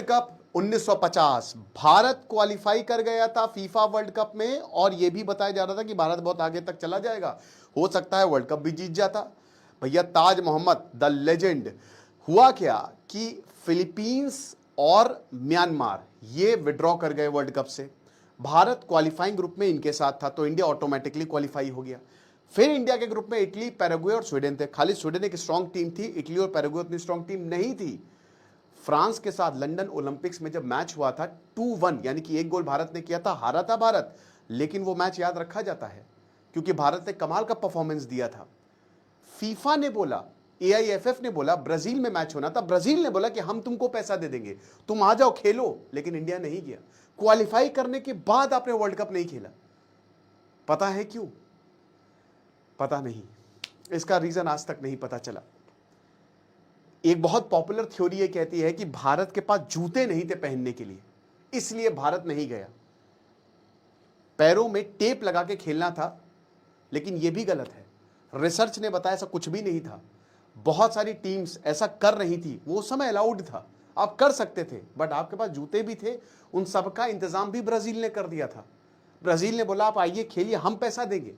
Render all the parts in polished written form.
Cup 1950 Bharat qualify कर गया था फीफा वर्ल्ड कप में, और यह भी बताया जा रहा था कि भारत बहुत आगे तक चला जाएगा, हो सकता है वर्ल्ड कप भी जीत जाता। भैया ताज मोहम्मद द लेजेंड, हुआ क्या कि फिलीपींस और म्यांमार ये विड्रॉ कर गए वर्ल्ड कप से। भारत क्वालिफाइंग ग्रुप में इनके साथ था, तो इंडिया ऑटोमेटिकली क्वालिफाई हो गया। फिर इंडिया के ग्रुप में इटली, पैराग्वे और स्वीडन थे। खाली स्वीडन एक स्ट्रांग टीम थी, इटली और पैराग्वे उतनी स्ट्रांग टीम नहीं थी। फ्रांस के साथ लंदन ओलंपिक्स में जब मैच हुआ था 2-1, यानी कि एक गोल भारत ने किया था, हारा था भारत, लेकिन वो मैच याद रखा जाता है क्योंकि भारत ने कमाल का परफॉर्मेंस दिया था। फीफा ने बोला, एआईएफएफ ने बोला, ब्राजील में मैच होना था, ब्राजील ने बोला कि हम तुमको पैसा दे देंगे, तुम आ जाओ खेलो, लेकिन इंडिया नहीं गया। क्वालिफाई करने के बाद आपने वर्ल्ड कप नहीं खेला। पता है क्यों? पता नहीं, इसका रीजन आज तक नहीं पता चला। एक बहुत पॉपुलर थ्योरी ये कहती है कि भारत के पास जूते नहीं थे पहनने के लिए, इसलिए भारत नहीं गया। पैरों में टेप लगा के खेलना था, लेकिन यह भी गलत है। रिसर्च ने बताया ऐसा कुछ भी नहीं था। बहुत सारी टीम्स ऐसा कर रही थी, वो समय अलाउड था, आप कर सकते थे, बट आपके पास जूते भी थे। उन सबका इंतजाम भी ब्राजील ने कर दिया था। ब्राजील ने बोला आप आइए खेलिए, हम पैसा देंगे,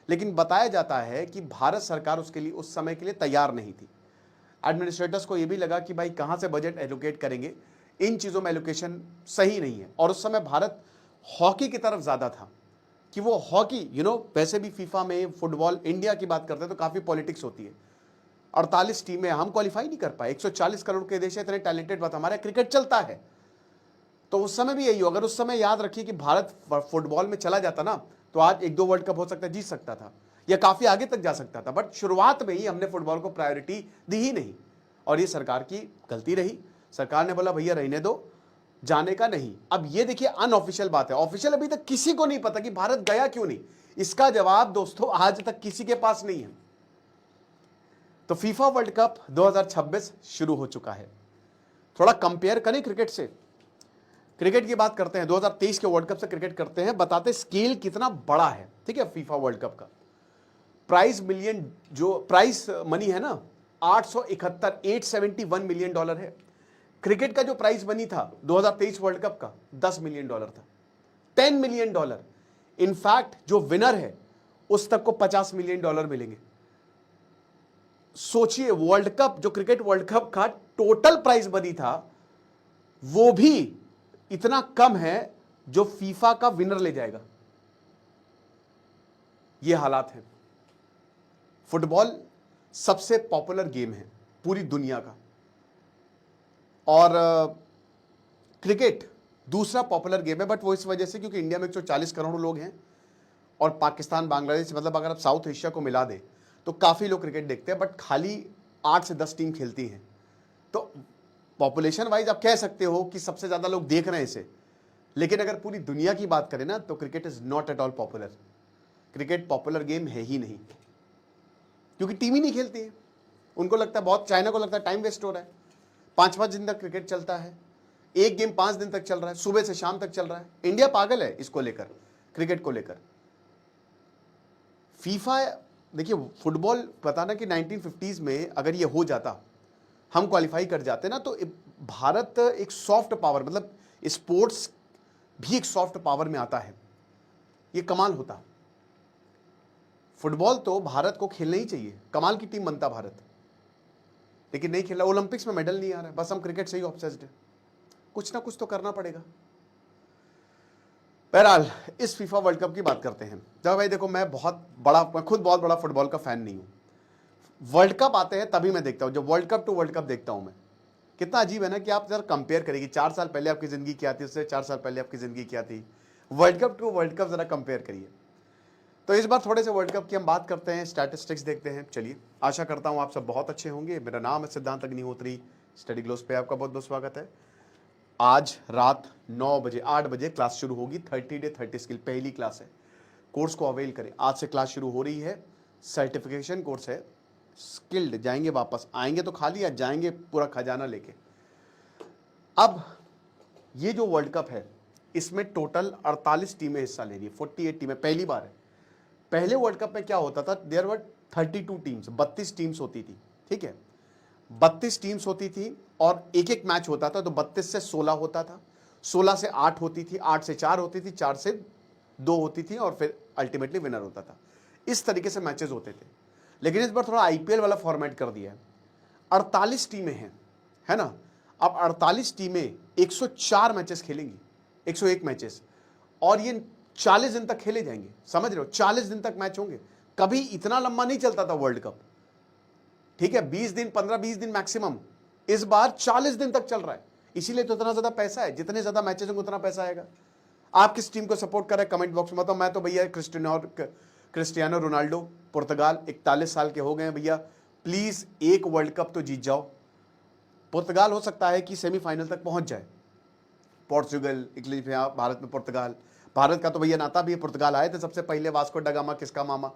लेकिन बताया जाता है कि भारत सरकार उसके लिए उस समय के लिए तैयार नहीं थी। एडमिनिस्ट्रेटर्स को यह भी लगा कि भाई कहां से बजट एलोकेट करेंगे, इन चीजों में एलोकेशन सही नहीं है। और उस समय भारत हॉकी की तरफ ज्यादा था कि वो हॉकी वैसे भी फीफा में फुटबॉल इंडिया की बात करते हैं तो काफी पॉलिटिक्स होती है। 48 टीमें, हम क्वालिफाई नहीं कर पाए। 140 करोड़ के देश है, इतने टैलेंटेड बात, हमारा क्रिकेट चलता है। तो उस समय भी यही हो, अगर उस समय याद रखिए कि भारत फुटबॉल में चला जाता ना, तो आज 1-2 वर्ल्ड कप हो सकता है जीत सकता था, या काफी आगे तक जा सकता था। बट शुरुआत में ही हमने फुटबॉल को प्रायोरिटी दी ही नहीं, और ये सरकार की गलती रही। सरकार ने बोला भैया रहने दो, जाने का नहीं। अब ये देखिए अनऑफिशियल बात है, ऑफिशियल अभी तक किसी को नहीं पता कि भारत गया क्यों नहीं। इसका जवाब दोस्तों आज तक किसी के पास नहीं है। तो फीफा वर्ल्ड कप 2026 शुरू हो चुका है। थोड़ा कंपेयर करें क्रिकेट से, क्रिकेट की बात करते हैं, 2023 के वर्ल्ड कप से क्रिकेट करते हैं, बताते स्केल कितना बड़ा है। ठीक है, फीफा वर्ल्ड कप का प्राइस मनी है ना, 871 मिलियन डॉलर है। क्रिकेट का जो प्राइस मनी था 2023 वर्ल्ड कप का 10 मिलियन डॉलर था, 10 मिलियन डॉलर। इनफैक्ट जो विनर है उस तक को 50 मिलियन डॉलर मिलेंगे। सोचिए, वर्ल्ड कप, जो क्रिकेट वर्ल्ड कप का टोटल प्राइस मनी था, वो भी इतना कम है जो फीफा का विनर ले जाएगा। ये हालात है। फुटबॉल सबसे पॉपुलर गेम है पूरी दुनिया का, और क्रिकेट दूसरा पॉपुलर गेम है, बट वो इस वजह से क्योंकि इंडिया में 140 करोड़ लोग हैं, और पाकिस्तान, बांग्लादेश, मतलब अगर आप साउथ एशिया को मिला दे तो काफ़ी लोग क्रिकेट देखते हैं, बट खाली 8 से 10 टीम खेलती हैं। तो पॉपुलेशन वाइज आप कह सकते हो कि सबसे ज़्यादा लोग देख रहे हैं इसे, लेकिन अगर पूरी दुनिया की बात करें ना, तो cricket is not at all popular. Cricket popular game है ही नहीं, क्योंकि टीम ही नहीं खेलती है। उनको लगता है बहुत, चाइना को लगता है टाइम वेस्ट हो रहा है। 5-5 दिन तक क्रिकेट चलता है, एक गेम 5 दिन तक चल रहा है, सुबह से शाम तक चल रहा है। इंडिया पागल है इसको लेकर, क्रिकेट को लेकर। फीफा, देखिए फुटबॉल, पता ना कि 1950s में अगर ये हो जाता, हम क्वालिफाई कर जाते ना, तो भारत एक सॉफ्ट पावर, मतलब स्पोर्ट्स भी एक सॉफ्ट पावर में आता है, ये कमाल होता। फुटबॉल तो भारत को खेलना ही चाहिए, कमाल की टीम बनता भारत, लेकिन नहीं खेला। ओलंपिक्स में मेडल नहीं आ रहा है, बस हम क्रिकेट से ही ऑब्सेस्ड है। कुछ ना कुछ तो करना पड़ेगा। बहरहाल इस फीफा वर्ल्ड कप की बात करते हैं। जब भाई देखो, मैं खुद बहुत बड़ा फुटबॉल का फैन नहीं हूं। वर्ल्ड कप आते हैं तभी मैं देखता हूं, जब world cup to world cup देखता हूं मैं। कितना अजीब है ना कि आप जरा कंपेयर करेंगे, 4 साल पहले आपकी जिंदगी क्या थी, उससे 4 साल पहले आपकी जिंदगी क्या थी। World cup to world cup जरा कंपेयर करिए। तो इस बार थोड़े से वर्ल्ड कप की हम बात करते हैं, स्टैटिस्टिक्स देखते हैं। चलिए, आशा करता हूं आप सब बहुत अच्छे होंगे। मेरा नाम है सिद्धांत अग्निहोत्री, स्टडी ग्लोस पे आपका बहुत बहुत स्वागत है। आज रात 9 बजे, 8 बजे क्लास शुरू होगी। 30 डे 30 स्किल पहली क्लास है, कोर्स को अवेल करें। आज से क्लास शुरू हो रही है, सर्टिफिकेशन कोर्स है। स्किल्ड जाएंगे, वापस आएंगे तो खाली, या जाएंगे पूरा खजाना लेके। अब ये जो वर्ल्ड कप है, इसमें टोटल 48 टीमें हिस्सा ले रही है, 48 टीमें, पहली बार है। पहले वर्ल्ड कप में क्या होता था, देयर वर 32 टीम्स, 32 टीम्स होती थी। ठीक है, 32 टीम्स होती थी और एक एक मैच होता था, तो 32 से 16 होता था, 16 से 8 होती थी, 8 से 4 होती थी, 4 से 2 होती थी और फिर अल्टीमेटली विनर होता था। इस तरीके से मैचेस होते थे। लेकिन इस बार थोड़ा आईपीएल वाला फॉर्मेट कर दिया है। 48 टीमें हैं, है ना। अब 48 टीमें 104 मैचेस खेलेंगी, 101 मैचेस, और ये 40 दिन तक खेले जाएंगे। समझ रहे हो, 40 दिन तक मैच होंगे। कभी इतना लंबा नहीं चलता था वर्ल्ड कप, ठीक है, 20 दिन, 15-20 दिन मैक्सिमम। इस बार 40 दिन तक चल रहा है, इसीलिए तो इतना ज्यादा पैसा है। जितने ज्यादा मैचेस होंगे उतना पैसा आएगा। आप किस टीम को सपोर्ट कर रहे हैं कमेंट बॉक्स में बताओ। मैं तो भैया क्रिस्टियानो रोनाल्डो, पुर्तगाल, 41 साल के हो गए हैं भैया, प्लीज एक वर्ल्ड कप तो जीत जाओ। पुर्तगाल हो सकता है कि सेमीफाइनल तक पहुंच जाए। पोर्चुगल, इटली, भारत में पुर्तगाल, भारत का तो भैया नाता भी है, पुर्तगाल आए थे सबसे पहले, वास्को डा गामा किसका मामा,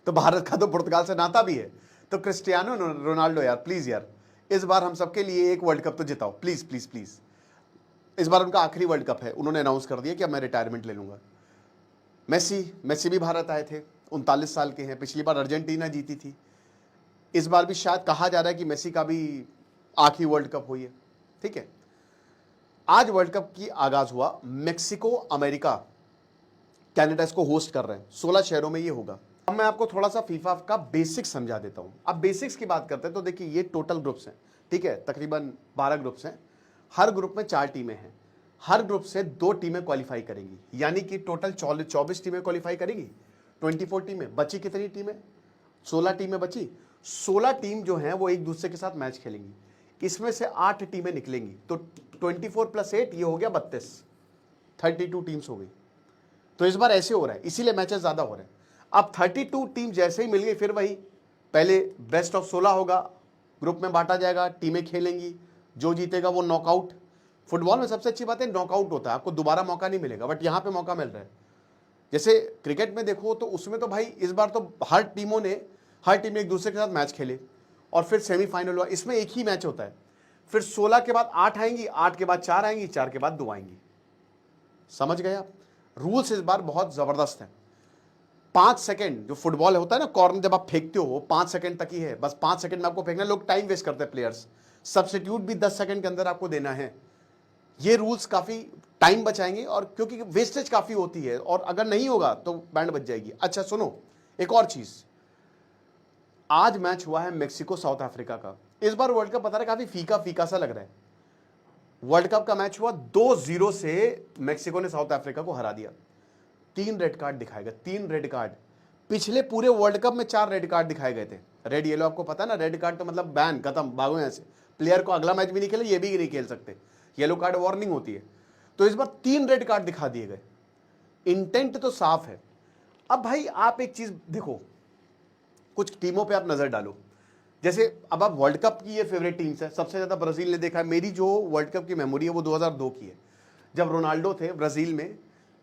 तो भारत का तो पुर्तगाल से नाता भी है। तो क्रिस्टियानो रोनाल्डो यार, प्लीज यार, इस बार हम सबके लिए एक वर्ल्ड कप तो जिताओ, प्लीज प्लीज प्लीज। इस बार उनका आखिरी वर्ल्ड कप है, उन्होंने अनाउंस कर दिया कि अब मैं रिटायरमेंट ले लूंगा। मेसी भी भारत आए थे, 39 साल के हैं, पिछली बार अर्जेंटीना जीती थी, इस बार भी शायद कहा जा रहा है कि मेसी का भी आखिरी वर्ल्ड कप हुई है, ठीक है। आज वर्ल्ड कप की आगाज हुआ, मेक्सिको, अमेरिका, कनाडा इसको होस्ट कर रहे हैं, 16 शहरों में ये होगा। अब मैं आपको थोड़ा सा फीफा का बेसिक्स समझा देता हूं। अब बेसिक्स की बात करते हैं तो देखिए, ये टोटल ग्रुप्स हैं, ठीक है, तकरीबन 12 ग्रुप्स हैं, हर ग्रुप में 4 टीमें हैं, हर ग्रुप से 2 टीमें क्वालिफाई करेंगी, यानी कि टोटल 24 टीमें क्वालिफाई करेंगी। 24 टीमें बची, कितनी टीमें, 16 टीमें बची। 16 टीम जो हैं वो एक दूसरे के साथ मैच खेलेंगी, इसमें से 8 टीमें निकलेंगी, तो 24 + 8 ये हो गया 32, 32 टीम्स हो गई। तो इस बार ऐसे हो रहा है, इसीलिए मैचेस ज्यादा हो रहे हैं। अब 32 टीम जैसे ही मिल गई, फिर वही पहले बेस्ट ऑफ 16 होगा, ग्रुप में बांटा जाएगा, टीमें खेलेंगी, जो जीतेगा वो नॉकआउट। फुटबॉल में सबसे अच्छी बात है नॉकआउट होता है, आपको दोबारा मौका नहीं मिलेगा, बट यहां पे मौका मिल रहा है। जैसे क्रिकेट में देखो तो उसमें तो भाई इस बार तो हर टीम ने एक दूसरे के साथ मैच खेले और फिर सेमीफाइनल हुआ। इसमें एक ही मैच होता है, फिर 16 के बाद 8 आएंगी, 8 के बाद 4 आएंगी, 4 के बाद 2 आएंगी। समझ गए आप, रूल्स इस बार बहुत जबरदस्त है। 5 सेकंड जो फुटबॉल होता है ना, कॉर्नर जब आप फेंकते हो 5 सेकंड तक ही है, बस 5 सेकंड में आपको फेंकना है। लोग टाइम वेस्ट करते हैं प्लेयर्स, सब्स्टिट्यूट भी 10 सेकंड के अंदर आपको देना है। ये रूल्स काफी टाइम बचाएंगे, और क्योंकि वेस्टेज काफी होती है, और अगर नहीं होगा तो बैंड बच जाएगी। अच्छा सुनो, एक और चीज, आज मैच हुआ है मेक्सिको साउथ अफ्रीका का। इस बार वर्ल्ड कप बता रहा है काफी फीका फीका सा लग रहा है। वर्ल्ड कप का मैच हुआ, 2-0 से मेक्सिको ने साउथ अफ्रीका को हरा दिया। 3 रेड कार्ड दिखाए गए, 3 रेड कार्ड। पिछले पूरे वर्ल्ड कप में 4 रेड कार्ड दिखाए गए थे, रेड येलो, आपको पता है ना, रेड कार्ड तो मतलब बैन, खत्म, भागो यहां से, प्लेयर को अगला मैच भी नहीं खेले, ये भी नहीं खेल सकते, येलो कार्ड वार्निंग होती है। तो इस बार 3 रेड कार्ड दिखा दिए गए, इंटेंट तो साफ है। अब भाई आप एक चीज देखो, कुछ टीमों पे आप नजर डालो, जैसे अब आप वर्ल्ड कप की ये फेवरेट टीम्स है, सबसे ज्यादा ब्राजील ने देखा है। मेरी जो वर्ल्ड कप की मेमोरी है वो 2002 की है, जब रोनाल्डो थे ब्राजील में,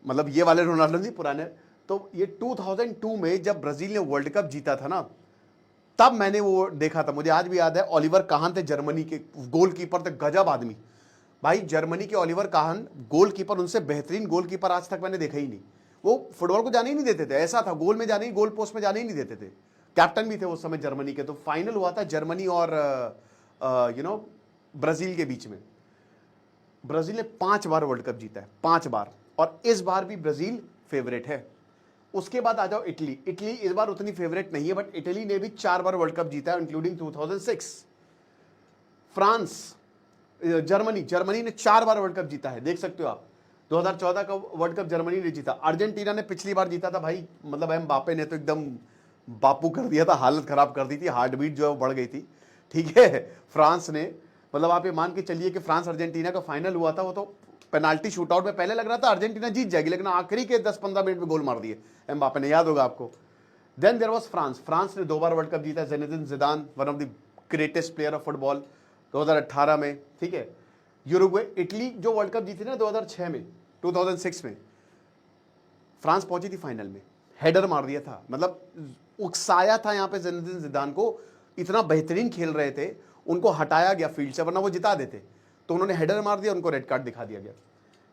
मतलब ये वाले रोनाल्डो नहीं पुराने। तो ये 2002 में जब ब्राजील ने वर्ल्ड कप जीता था ना, तब मैंने वो देखा था, मुझे आज भी याद है। ओलिवर काहन थे जर्मनी के गोलकीपर थे, गजब आदमी भाई, जर्मनी के ओलिवर काहन गोलकीपर, उनसे बेहतरीन गोलकीपर आज तक मैंने देखा ही नहीं। वो फुटबॉल को जाने ही नहीं देते थे, ऐसा था, गोल में जाने ही, गोल पोस्ट में जाने ही नहीं देते थे। कैप्टन भी थे उस समय जर्मनी के। तो फाइनल हुआ था जर्मनी और ब्राजील के बीच में। ब्राजील ने 5 बार वर्ल्ड कप जीता है, 5 बार, और इस बार भी ब्राजील फेवरेट है। उसके बाद आ जाओ इटली। इटली इस बार उतनी फेवरेट नहीं है, बट इटली ने भी 4 बार वर्ल्ड कप जीता है, इंक्लूडिंग 2006। फ्रांस, जर्मनी ने 4 बार वर्ल्ड कप जीता है, देख सकते हो आप। 2014 का वर्ल्ड कप जर्मनी ने जीता। अर्जेंटीना ने पिछली बार जीता था भाई, मतलब एम्बाप्पे ने तो एकदम बापू कर दिया था, हालत खराब कर दी थी, हार्ट बीट जो है वो बढ़ गई थी, ठीक है। फ्रांस ने, मतलब आप ये मान के चलिए कि फ्रांस अर्जेंटीना का फाइनल हुआ था, वो तो पेनाल्टी शूटआउट में पहले लग रहा था अर्जेंटीना जीत जाएगी, लेकिन आखिरी के 10-15 मिनट में गोल मार दिए एम्बाप्पे ने, याद होगा आपको। देन देयर वाज फ्रांस ने 2 बार वर्ल्ड कप जीता, Zinedine Zidane, one of the greatest player of football, 2018 में, ठीक है। यूरुग्वे, इटली जो वर्ल्ड कप जीती ना 2006 में, 2006 में, फ्रांस पहुंची थी फाइनल में, हेडर मार दिया था, मतलब उकसाया था यहाँ पे ज़िनेदिन ज़िदान को, इतना बेहतरीन खेल रहे थे, उनको हटाया गया फील्ड से, वरना वो जिता देते। तो उन्होंने हेडर मार दिया, उनको रेड कार्ड दिखा दिया गया।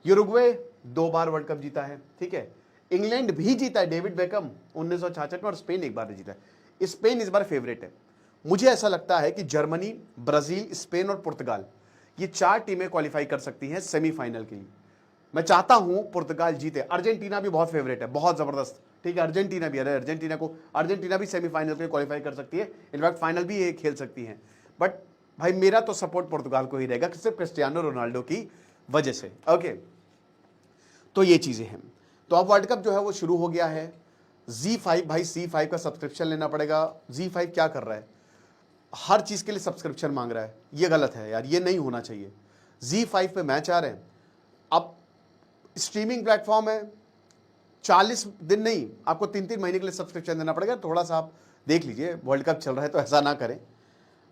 यूरुग्वे 2 बार वर्ल्ड कप जीता है, ठीक है। इंग्लैंड भी जीता है, डेविड बेकम 1966 में, और स्पेन एक बार जीता है। स्पेन इस बार फेवरेट है। मुझे ऐसा लगता है कि जर्मनी, ब्राजील, स्पेन और पुर्तगाल, ये 4 टीमें क्वालिफाई कर सकती हैं सेमीफाइनल के लिए। मैं चाहता हूं पुर्तगाल जीते। अर्जेंटीना भी बहुत फेवरेट है, बहुत जबरदस्त, ठीक है, अर्जेंटीना भी, अरे अर्जेंटीना भी सेमीफाइनल के लिए क्वालिफाई कर सकती है, इनफैक्ट फाइनल भी ये खेल सकती है। बट भाई मेरा तो सपोर्ट पुर्तगाल को ही रहेगा, सिर्फ क्रिस्टियानो रोनाल्डो की वजह से। ओके, तो ये चीजें हैं। तो अब वर्ल्ड कप जो है वो शुरू हो गया है। Z5 भाई, C5 का सब्सक्रिप्शन लेना पड़ेगा। Z5 क्या कर रहा है, हर चीज के लिए सब्सक्रिप्शन मांग रहा है, ये गलत है यार, ये नहीं होना चाहिए। Z5 पे मैच आ रहे हैं, अब स्ट्रीमिंग प्लेटफॉर्म है, 40 दिन नहीं, आपको 3-3 महीने के लिए सब्सक्रिप्शन देना पड़ेगा। थोड़ा सा आप देख लीजिए, वर्ल्ड कप चल रहा है तो ऐसा ना करें।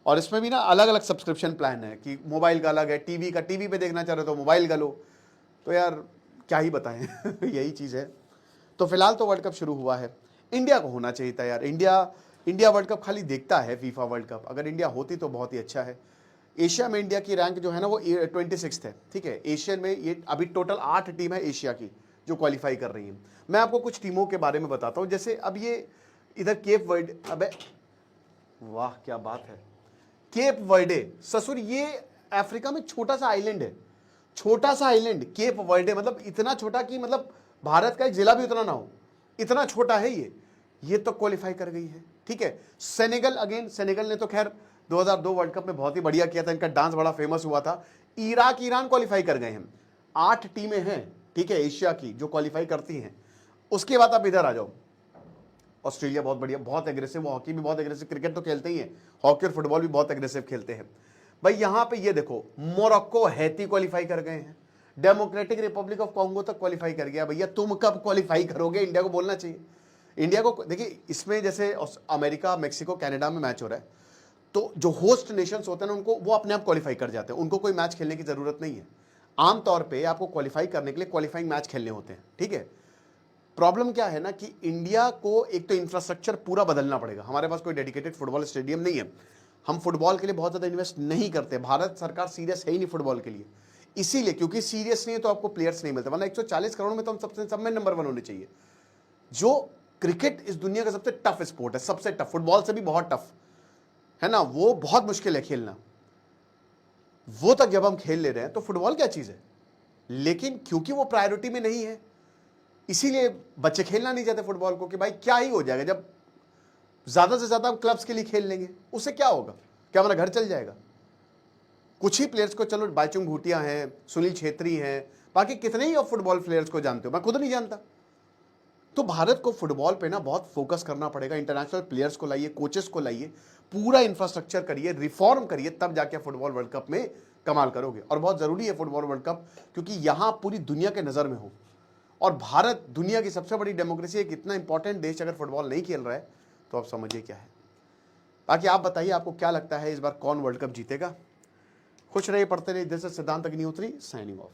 और इसमें भी ना अलग अलग सब्सक्रिप्शन प्लान है कि मोबाइल का अलग है, टीवी का, टीवी पे देखना चाह रहे हो तो मोबाइल का लो, तो यार क्या ही बताएं यही चीज़ है। तो फिलहाल तो वर्ल्ड कप शुरू हुआ है, इंडिया को होना चाहिए था यार। इंडिया वर्ल्ड कप खाली देखता है, फीफा वर्ल्ड कप, अगर इंडिया होती तो बहुत ही अच्छा है। एशिया में इंडिया की रैंक जो है ना वो 26 है, ठीक है। एशियन में ये अभी टोटल 8 टीम है एशिया की जो क्वालिफाई कर रही है। मैं आपको कुछ टीमों के बारे में बताता हूं, जैसे अब ये इधर केप वर्डे, अबे वाह क्या बात है, केप वर्डे ससुर, ये अफ्रीका में छोटा सा आइलैंड है, छोटा सा आइलैंड केप वर्डे, मतलब इतना छोटा कि मतलब भारत का एक जिला भी उतना ना हो, इतना छोटा है ये तो क्वालिफाई कर गई है, ठीक है। सेनेगल, अगेन सेनेगल ने तो खैर 2002 वर्ल्ड कप में बहुत ही बढ़िया किया था, इनका डांस बड़ा फेमस हुआ था। इराक, ईरान क्वालिफाई कर गए हैं। 8 टीमें हैं, ठीक है, एशिया की जो क्वालिफाई करती हैं। उसके बाद आप इधर आ जाओ, ऑस्ट्रेलिया बहुत बढ़िया, बहुत एग्रेसिव, हॉकी भी बहुत एग्रेसिव, क्रिकेट तो खेलते ही है, हॉकी और फुटबॉल भी बहुत एग्रेसिव खेलते हैं भाई। यहां पे ये देखो, मोरक्को, हैती क्वालिफाई कर गए हैं, डेमोक्रेटिक रिपब्लिक ऑफ कॉन्गो तक क्वालिफाई कर गया। भैया तुम कब क्वालिफाई करोगे, इंडिया को बोलना चाहिए। इंडिया को देखिए, इसमें जैसे अमेरिका, मेक्सिको, कनाडा में मैच हो रहा है, तो जो होस्ट नेशंस होते हैं ना, उनको वो अपने आप क्वालिफाई कर जाते हैं, उनको कोई मैच खेलने की जरूरत नहीं है। आमतौर पे आपको क्वालिफाई करने के लिए क्वालिफाइंग मैच खेलने होते हैं, ठीक है। प्रॉब्लम क्या है ना कि इंडिया को एक तो इंफ्रास्ट्रक्चर पूरा बदलना पड़ेगा, हमारे पास कोई डेडिकेटेड फुटबॉल स्टेडियम नहीं है, हम फुटबॉल के लिए बहुत ज़्यादा इन्वेस्ट नहीं करते, भारत सरकार सीरियस है ही नहीं फुटबॉल के लिए, इसीलिए, क्योंकि सीरियस नहीं है तो आपको प्लेयर्स नहीं मिलते, वरना 140 करोड़ में तो हम सब में नंबर 1 होने चाहिए। जो क्रिकेट इस दुनिया का सबसे टफ स्पोर्ट है, सबसे टफ, फुटबॉल से भी बहुत टफ है ना, वो बहुत मुश्किल है खेलना, वो तक जब हम खेल ले रहे हैं तो फुटबॉल क्या चीज़ है। लेकिन क्योंकि वो प्रायोरिटी में नहीं है, इसीलिए बच्चे खेलना नहीं चाहते फुटबॉल को, कि भाई क्या ही हो जाएगा जब ज्यादा से ज्यादा हम क्लब्स के लिए खेल लेंगे, उससे क्या होगा, क्या हमारा घर चल जाएगा। कुछ ही प्लेयर्स को, चलो बाईचुंग भूटिया हैं, सुनील छेत्री हैं, बाकी कितने ही फुटबॉल प्लेयर्स को जानते हो, मैं खुद नहीं जानता। तो भारत को फुटबॉल पे ना बहुत फोकस करना पड़ेगा, इंटरनेशनल प्लेयर्स को लाइए, कोचेस को लाइए, पूरा इंफ्रास्ट्रक्चर करिए, रिफॉर्म करिए, तब जाके फुटबॉल वर्ल्ड कप में कमाल करोगे। और बहुत जरूरी है फुटबॉल वर्ल्ड कप, क्योंकि यहां पूरी दुनिया के नजर में हो, और भारत दुनिया की सबसे बड़ी डेमोक्रेसी, एक इतना इंपॉर्टेंट देश अगर फुटबॉल नहीं खेल रहा है तो आप समझिए क्या है। बाकी आप बताइए, आपको क्या लगता है इस बार कौन वर्ल्ड कप जीतेगा। खुश रहिए, पढ़ते रहिए, दिस इज सिद्धांत अग्निहोत्री, साइनिंग ऑफ।